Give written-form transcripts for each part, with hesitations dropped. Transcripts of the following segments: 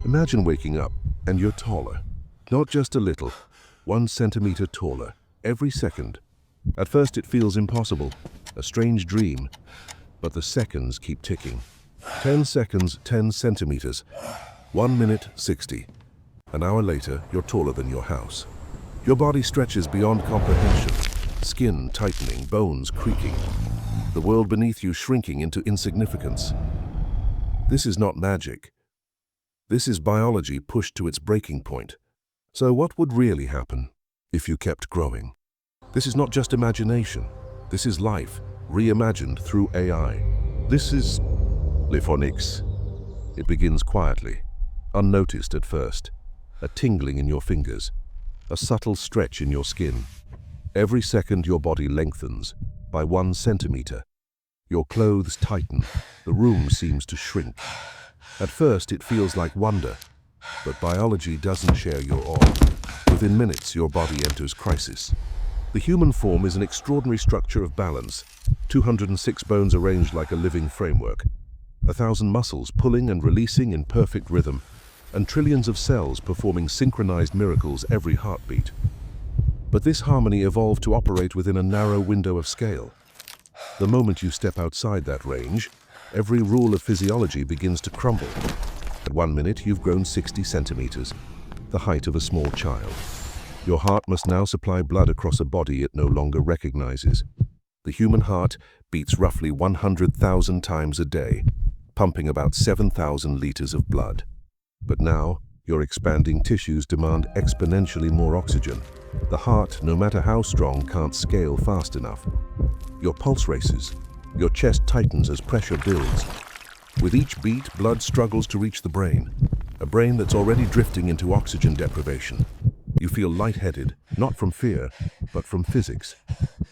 Imagine waking up and you're taller. Not just a little, 1 centimeter taller, every second. At first it feels impossible, a strange dream, but the seconds keep ticking. 10 seconds, 10 centimeters. 1 minute, 60. An hour later, you're taller than your house. Your body stretches beyond comprehension, skin tightening, bones creaking, the world beneath you shrinking into insignificance. This is not magic. This is biology pushed to its breaking point. So what would really happen if you kept growing? This is not just imagination. This is life, reimagined through AI. This is Lifonix. It begins quietly, unnoticed at first. A tingling in your fingers, a subtle stretch in your skin. Every second your body lengthens by 1 centimeter. Your clothes tighten, the room seems to shrink. At first it feels like wonder, but biology doesn't share your awe. Within minutes your body enters crisis. The human form is an extraordinary structure of balance, 206 bones arranged like a living framework, 1,000 muscles pulling and releasing in perfect rhythm, and trillions of cells performing synchronized miracles every heartbeat. But this harmony evolved to operate within a narrow window of scale. The moment you step outside that range, every rule of physiology begins to crumble. At 1 minute, you've grown 60 centimeters, the height of a small child. Your heart must now supply blood across a body it no longer recognizes. The human heart beats roughly 100,000 times a day, pumping about 7,000 liters of blood. But now, your expanding tissues demand exponentially more oxygen. The heart, no matter how strong, can't scale fast enough. Your pulse races. Your chest tightens as pressure builds. With each beat, blood struggles to reach the brain, a brain that's already drifting into oxygen deprivation. You feel lightheaded, not from fear, but from physics.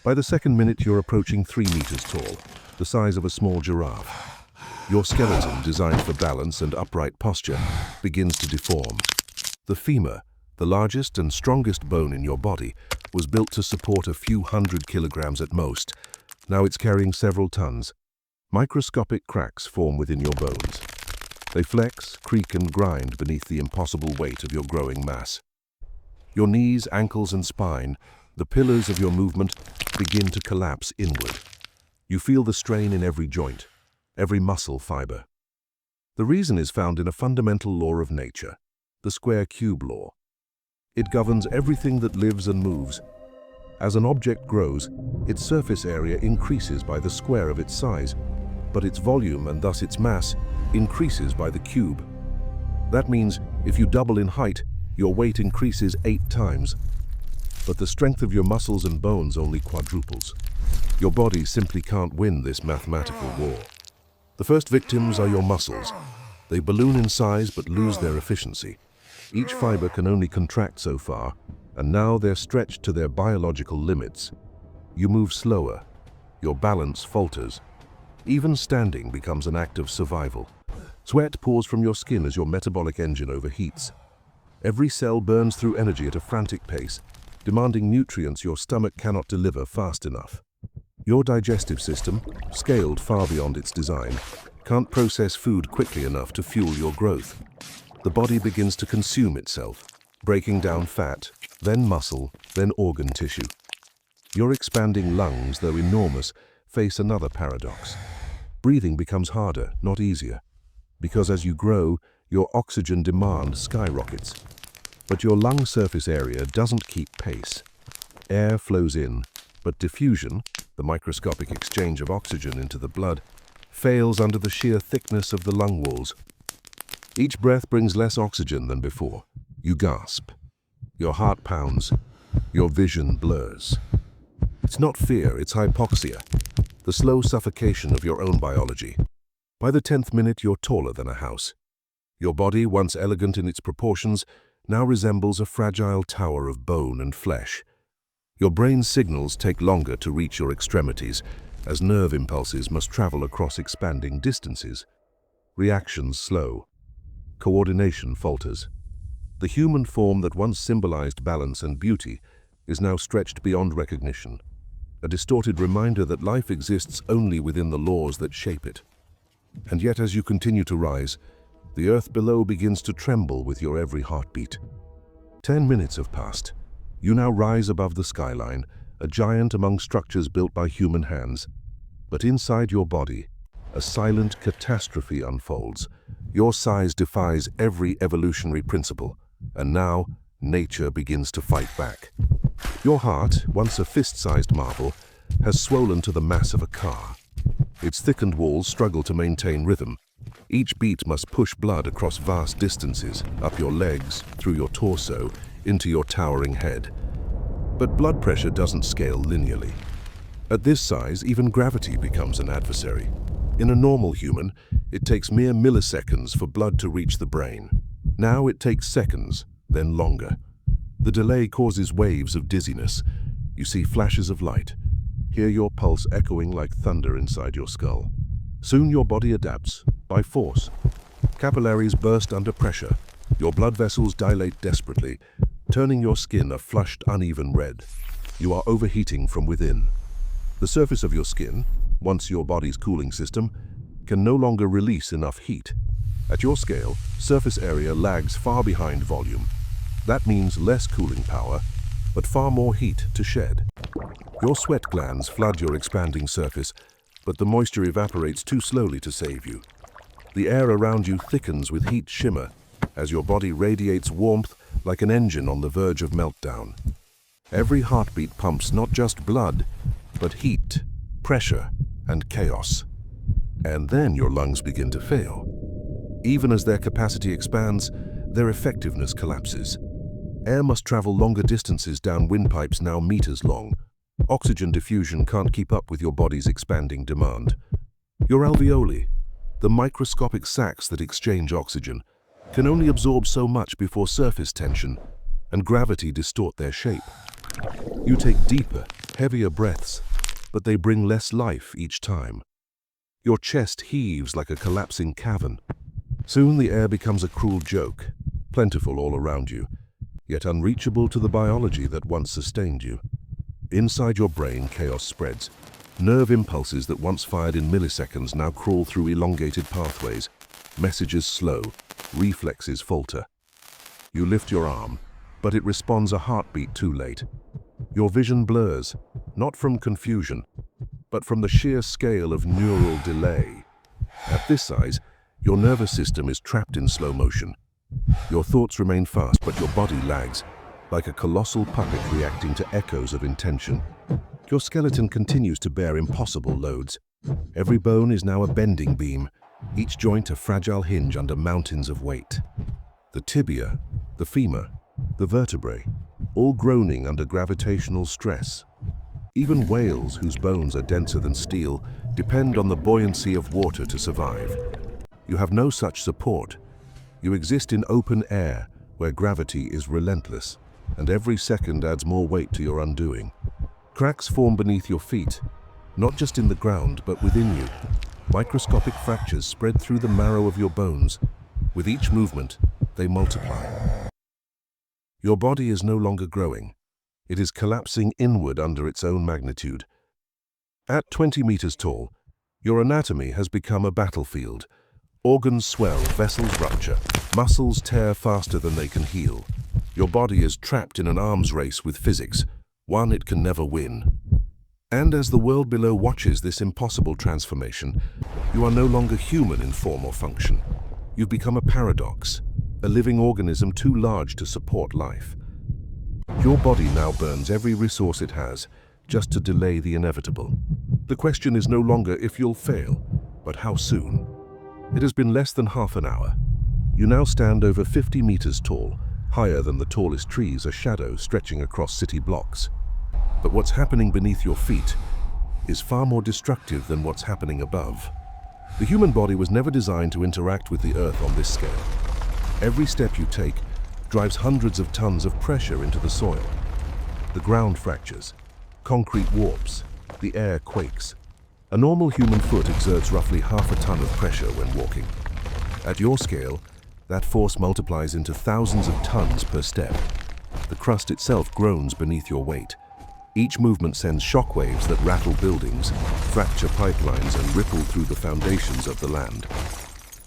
By the second minute, you're approaching 3 meters tall, the size of a small giraffe. Your skeleton, designed for balance and upright posture, begins to deform. The femur, the largest and strongest bone in your body, was built to support a few hundred kilograms at most. Now it's carrying several tons. Microscopic cracks form within your bones. They flex, creak, and grind beneath the impossible weight of your growing mass. Your knees, ankles, and spine, the pillars of your movement, begin to collapse inward. You feel the strain in every joint, every muscle fiber. The reason is found in a fundamental law of nature, the square-cube law. It governs everything that lives and moves. As an object grows, its surface area increases by the square of its size, but its volume and thus its mass increases by the cube. That means if you double in height, your weight increases 8 times. But the strength of your muscles and bones only quadruples. Your body simply can't win this mathematical war. The first victims are your muscles. They balloon in size but lose their efficiency. Each fiber can only contract so far, and now they're stretched to their biological limits. You move slower. Your balance falters. Even standing becomes an act of survival. Sweat pours from your skin as your metabolic engine overheats. Every cell burns through energy at a frantic pace, demanding nutrients your stomach cannot deliver fast enough. Your digestive system, scaled far beyond its design, can't process food quickly enough to fuel your growth. The body begins to consume itself, breaking down fat, then muscle, then organ tissue. Your expanding lungs, though enormous, face another paradox. Breathing becomes harder, not easier, because as you grow, your oxygen demand skyrockets. But your lung surface area doesn't keep pace. Air flows in, but diffusion, the microscopic exchange of oxygen into the blood, fails under the sheer thickness of the lung walls. Each breath brings less oxygen than before. You gasp. Your heart pounds. Your vision blurs. It's not fear, it's hypoxia, the slow suffocation of your own biology. By the 10th minute, you're taller than a house. Your body, once elegant in its proportions, now resembles a fragile tower of bone and flesh. Your brain's signals take longer to reach your extremities, as nerve impulses must travel across expanding distances. Reactions slow. Coordination falters. The human form that once symbolized balance and beauty is now stretched beyond recognition, a distorted reminder that life exists only within the laws that shape it. And yet, as you continue to rise, The earth below begins to tremble with your every heartbeat. 10 minutes have passed. You now rise above the skyline, a giant among structures built by human hands. But inside your body, a silent catastrophe unfolds. Your size defies every evolutionary principle, and now nature begins to fight back. Your heart, once a fist-sized marble, has swollen to the mass of a car. Its thickened walls struggle to maintain rhythm. Each beat must push blood across vast distances, up your legs, through your torso, into your towering head. But blood pressure doesn't scale linearly. At this size, even gravity becomes an adversary. In a normal human, it takes mere milliseconds for blood to reach the brain. Now it takes seconds, then longer. The delay causes waves of dizziness. You see flashes of light. Hear your pulse echoing like thunder inside your skull. Soon your body adapts, by force. Capillaries burst under pressure. Your blood vessels dilate desperately, turning your skin a flushed, uneven red. You are overheating from within. The surface of your skin, once your body's cooling system, can no longer release enough heat. At your scale, surface area lags far behind volume. That means less cooling power, but far more heat to shed. Your sweat glands flood your expanding surface, but the moisture evaporates too slowly to save you. The air around you thickens with heat shimmer as your body radiates warmth like an engine on the verge of meltdown. Every heartbeat pumps not just blood, but heat, pressure, and chaos. And then your lungs begin to fail. Even as their capacity expands, their effectiveness collapses. Air must travel longer distances down windpipes now meters long. Oxygen diffusion can't keep up with your body's expanding demand. Your alveoli, the microscopic sacs that exchange oxygen, can only absorb so much before surface tension and gravity distort their shape. You take deeper, heavier breaths, but they bring less life each time. Your chest heaves like a collapsing cavern. Soon the air becomes a cruel joke, plentiful all around you, yet unreachable to the biology that once sustained you. Inside your brain, chaos spreads. Nerve impulses that once fired in milliseconds now crawl through elongated pathways. Messages slow, reflexes falter. You lift your arm, but it responds a heartbeat too late. Your vision blurs, not from confusion, but from the sheer scale of neural delay. At this size, your nervous system is trapped in slow motion. Your thoughts remain fast, but your body lags, like a colossal puppet reacting to echoes of intention. Your skeleton continues to bear impossible loads. Every bone is now a bending beam, each joint a fragile hinge under mountains of weight. The tibia, the femur, the vertebrae, all groaning under gravitational stress. Even whales, whose bones are denser than steel, depend on the buoyancy of water to survive. You have no such support. You exist in open air, where gravity is relentless, and every second adds more weight to your undoing. Cracks form beneath your feet, not just in the ground, but within you. Microscopic fractures spread through the marrow of your bones. With each movement, they multiply. Your body is no longer growing. It is collapsing inward under its own magnitude. At 20 meters tall, your anatomy has become a battlefield. Organs swell, vessels rupture, muscles tear faster than they can heal. Your body is trapped in an arms race with physics, one it can never win. And as the world below watches this impossible transformation, you are no longer human in form or function. You've become a paradox, a living organism too large to support life. Your body now burns every resource it has, just to delay the inevitable. The question is no longer if you'll fail, but how soon. It has been less than half an hour. You now stand over 50 meters tall, higher than the tallest trees, a shadow stretching across city blocks. But what's happening beneath your feet is far more destructive than what's happening above. The human body was never designed to interact with the earth on this scale. Every step you take drives hundreds of tons of pressure into the soil. The ground fractures, concrete warps, the air quakes. A normal human foot exerts roughly half a ton of pressure when walking. At your scale, that force multiplies into thousands of tons per step. The crust itself groans beneath your weight. Each movement sends shockwaves that rattle buildings, fracture pipelines, and ripple through the foundations of the land.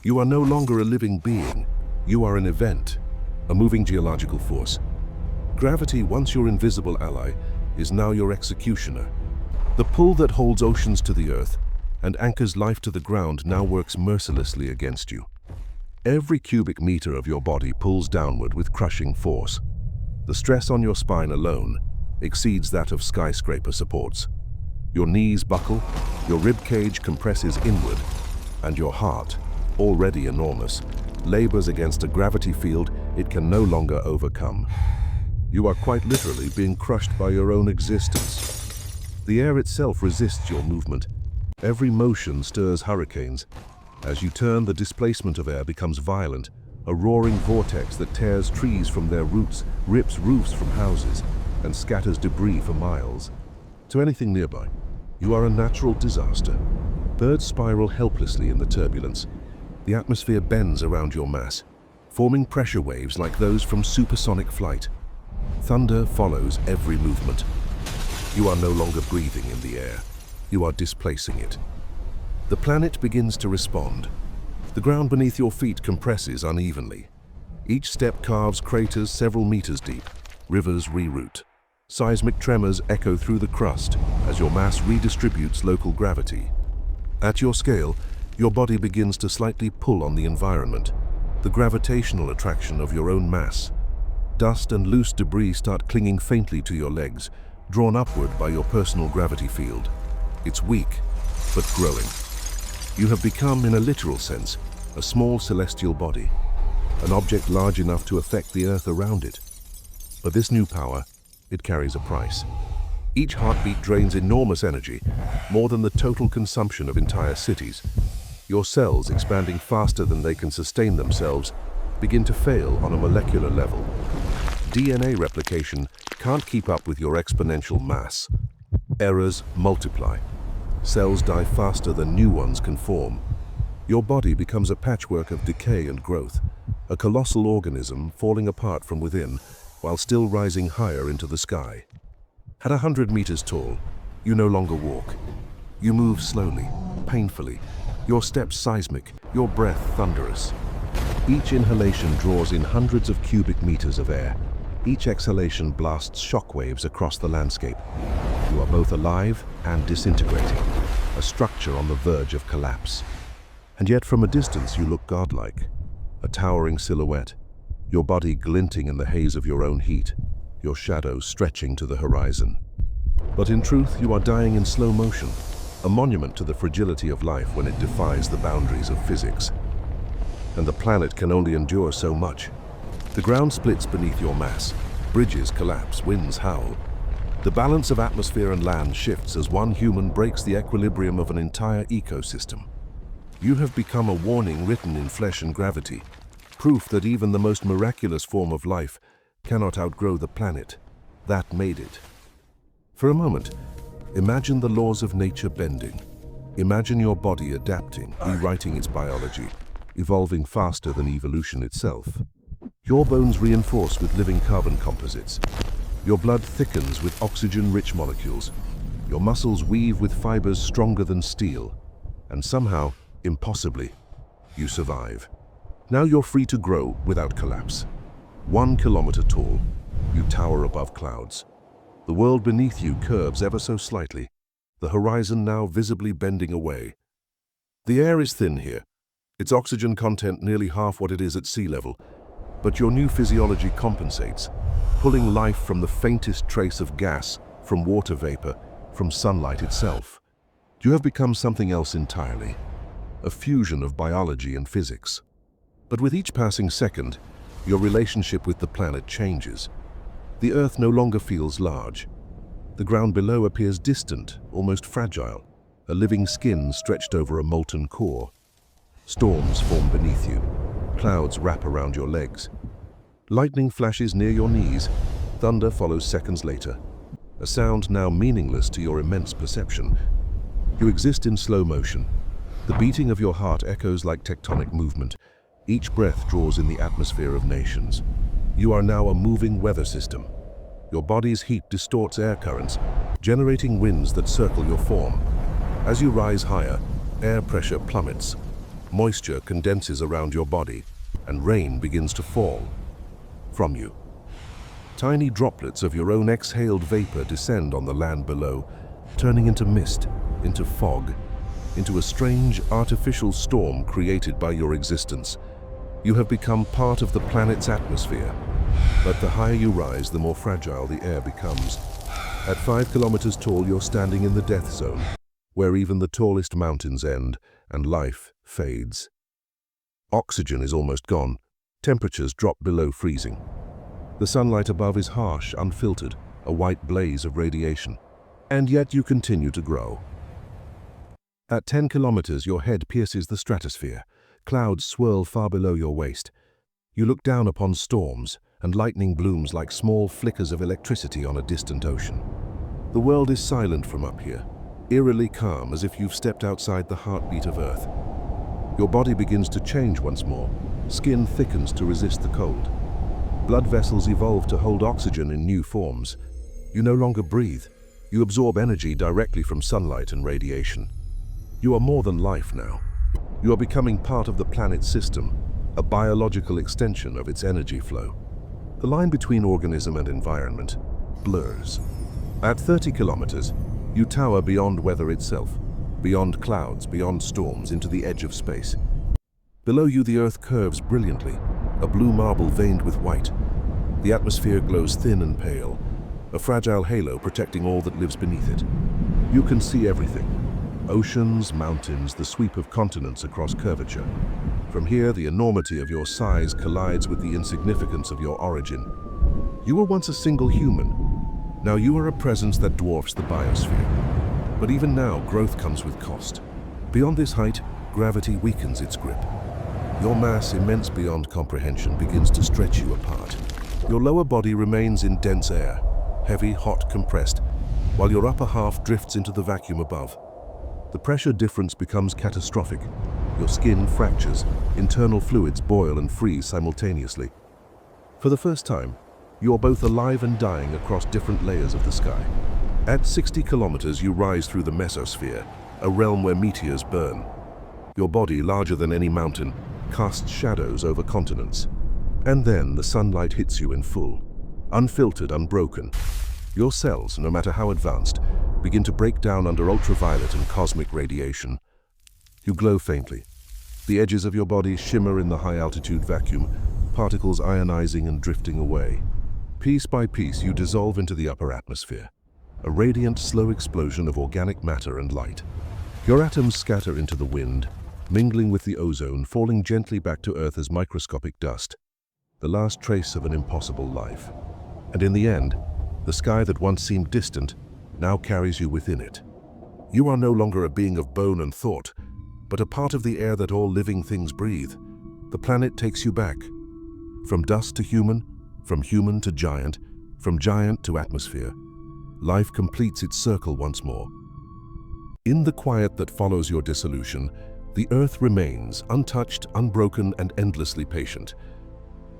You are no longer a living being. You are an event, a moving geological force. Gravity, once your invisible ally, is now your executioner. The pull that holds oceans to the earth and anchors life to the ground now works mercilessly against you. Every cubic meter of your body pulls downward with crushing force. The stress on your spine alone exceeds that of skyscraper supports. Your knees buckle, your rib cage compresses inward, and your heart, already enormous, labors against a gravity field it can no longer overcome. You are quite literally being crushed by your own existence. The air itself resists your movement. Every motion stirs hurricanes. As you turn, the displacement of air becomes violent, a roaring vortex that tears trees from their roots, rips roofs from houses, and scatters debris for miles. To anything nearby, you are a natural disaster. Birds spiral helplessly in the turbulence. The atmosphere bends around your mass, forming pressure waves like those from supersonic flight. Thunder follows every movement. You are no longer breathing in the air. You are displacing it. The planet begins to respond. The ground beneath your feet compresses unevenly. Each step carves craters several meters deep. Rivers reroute. Seismic tremors echo through the crust as your mass redistributes local gravity. At your scale, your body begins to slightly pull on the environment, the gravitational attraction of your own mass. Dust and loose debris start clinging faintly to your legs, drawn upward by your personal gravity field. It's weak, but growing. You have become, in a literal sense, a small celestial body, an object large enough to affect the Earth around it. But this new power, it carries a price. Each heartbeat drains enormous energy, more than the total consumption of entire cities. Your cells, expanding faster than they can sustain themselves, begin to fail on a molecular level. DNA replication can't keep up with your exponential mass. Errors multiply. Cells die faster than new ones can form. Your body becomes a patchwork of decay and growth, a colossal organism falling apart from within while still rising higher into the sky. At 100 meters tall, you no longer walk. You move slowly, painfully, your steps seismic, your breath thunderous. Each inhalation draws in hundreds of cubic meters of air. Each exhalation blasts shockwaves across the landscape. You are both alive and disintegrating, a structure on the verge of collapse. And yet from a distance you look godlike, a towering silhouette, your body glinting in the haze of your own heat, your shadow stretching to the horizon. But in truth, you are dying in slow motion, a monument to the fragility of life when it defies the boundaries of physics. And the planet can only endure so much. The ground splits beneath your mass. Bridges collapse, winds howl. The balance of atmosphere and land shifts as one human breaks the equilibrium of an entire ecosystem. You have become a warning written in flesh and gravity, proof that even the most miraculous form of life cannot outgrow the planet that made it. For a moment, imagine the laws of nature bending. Imagine your body adapting, rewriting its biology, evolving faster than evolution itself. Your bones reinforce with living carbon composites. Your blood thickens with oxygen-rich molecules. Your muscles weave with fibers stronger than steel. And somehow, impossibly, you survive. Now you're free to grow without collapse. 1 kilometer tall, you tower above clouds. The world beneath you curves ever so slightly, the horizon now visibly bending away. The air is thin here, its oxygen content nearly half what it is at sea level, but your new physiology compensates, pulling life from the faintest trace of gas, from water vapor, from sunlight itself. You have become something else entirely, a fusion of biology and physics. But with each passing second, your relationship with the planet changes. The Earth no longer feels large. The ground below appears distant, almost fragile, a living skin stretched over a molten core. Storms form beneath you. Clouds wrap around your legs. Lightning flashes near your knees. Thunder follows seconds later. A sound now meaningless to your immense perception. You exist in slow motion. The beating of your heart echoes like tectonic movement. Each breath draws in the atmosphere of nations. You are now a moving weather system. Your body's heat distorts air currents, generating winds that circle your form. As you rise higher, air pressure plummets. Moisture condenses around your body, and rain begins to fall from you. Tiny droplets of your own exhaled vapor descend on the land below, turning into mist, into fog, into a strange artificial storm created by your existence. You have become part of the planet's atmosphere, but the higher you rise, the more fragile the air becomes. At 5 kilometers tall, you're standing in the death zone, where even the tallest mountains end and life fades. Oxygen is almost gone. Temperatures drop below freezing. The sunlight above is harsh, unfiltered, a white blaze of radiation. And yet you continue to grow. At 10 kilometers, your head pierces the stratosphere. Clouds swirl far below your waist. You look down upon storms, and lightning blooms like small flickers of electricity on a distant ocean. The world is silent from up here, eerily calm, as if you've stepped outside the heartbeat of Earth. Your body begins to change once more. Skin thickens to resist the cold. Blood vessels evolve to hold oxygen in new forms. You no longer breathe. You absorb energy directly from sunlight and radiation. You are more than life now. You are becoming part of the planet's system, a biological extension of its energy flow. The line between organism and environment blurs. At 30 kilometers, you tower beyond weather itself, beyond clouds, beyond storms, into the edge of space. Below you, the Earth curves brilliantly, a blue marble veined with white. The atmosphere glows thin and pale, a fragile halo protecting all that lives beneath it. You can see everything. Oceans, mountains, the sweep of continents across curvature. From here, the enormity of your size collides with the insignificance of your origin. You were once a single human. Now you are a presence that dwarfs the biosphere. But even now, growth comes with cost. Beyond this height, gravity weakens its grip. Your mass, immense beyond comprehension, begins to stretch you apart. Your lower body remains in dense air, heavy, hot, compressed, while your upper half drifts into the vacuum above. The pressure difference becomes catastrophic. Your skin fractures, internal fluids boil and freeze simultaneously. For the first time, you are both alive and dying across different layers of the sky. At 60 kilometers, you rise through the mesosphere, a realm where meteors burn. Your body, larger than any mountain, casts shadows over continents. And then the sunlight hits you in full, unfiltered, unbroken. Your cells, no matter how advanced, begin to break down under ultraviolet and cosmic radiation. You glow faintly. The edges of your body shimmer in the high-altitude vacuum, particles ionizing and drifting away. Piece by piece, you dissolve into the upper atmosphere, a radiant, slow explosion of organic matter and light. Your atoms scatter into the wind, mingling with the ozone, falling gently back to Earth as microscopic dust, the last trace of an impossible life. And in the end, the sky that once seemed distant now carries you within it. You are no longer a being of bone and thought, but a part of the air that all living things breathe. The planet takes you back, from dust to human, from human to giant, from giant to atmosphere. Life completes its circle once more. In the quiet that follows your dissolution, the Earth remains untouched, unbroken, and endlessly patient.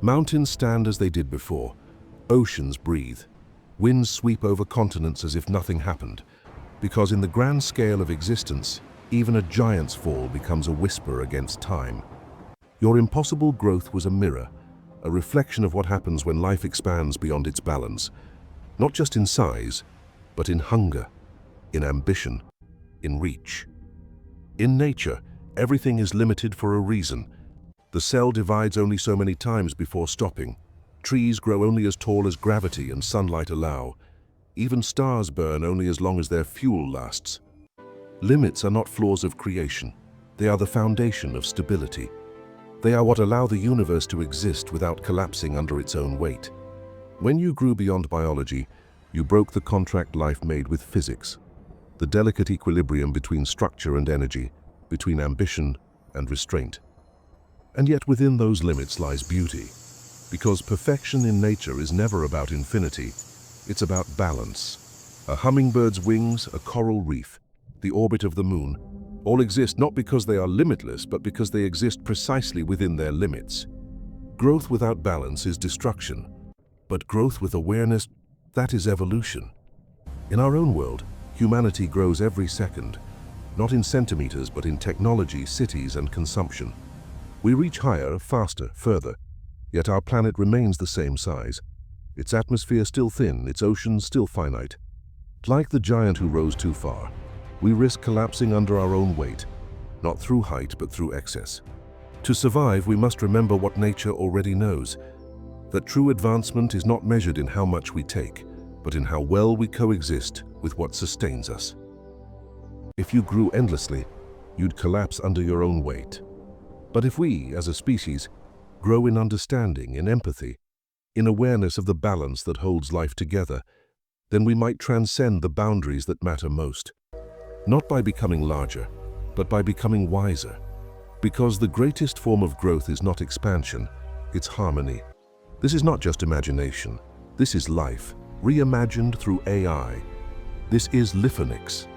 Mountains stand as they did before. Oceans breathe. Winds sweep over continents as if nothing happened. Because in the grand scale of existence, even a giant's fall becomes a whisper against time. Your impossible growth was a mirror, a reflection of what happens when life expands beyond its balance. Not just in size, but in hunger, in ambition, in reach. In nature, everything is limited for a reason. The cell divides only so many times before stopping. Trees grow only as tall as gravity and sunlight allow. Even stars burn only as long as their fuel lasts. Limits are not flaws of creation. They are the foundation of stability. They are what allow the universe to exist without collapsing under its own weight. When you grew beyond biology, you broke the contract life made with physics, the delicate equilibrium between structure and energy, between ambition and restraint. And yet within those limits lies beauty, because perfection in nature is never about infinity, it's about balance. A hummingbird's wings, a coral reef, the orbit of the moon, all exist not because they are limitless, but because they exist precisely within their limits. Growth without balance is destruction, but growth with awareness, that is evolution. In our own world, humanity grows every second. not in centimeters, but in technology, cities, and consumption. We reach higher, faster, further, yet our planet remains the same size. Its atmosphere still thin, its oceans still finite. Like the giant who rose too far, we risk collapsing under our own weight, not through height, but through excess. To survive, we must remember what nature already knows, that true advancement is not measured in how much we take, but in how well we coexist with what sustains us. If you grew endlessly, you'd collapse under your own weight. But if we, as a species, grow in understanding, in empathy, in awareness of the balance that holds life together, then we might transcend the boundaries that matter most. Not by becoming larger, but by becoming wiser. Because the greatest form of growth is not expansion, it's harmony. This is not just imagination. This is life, reimagined through AI. This is Lifonix.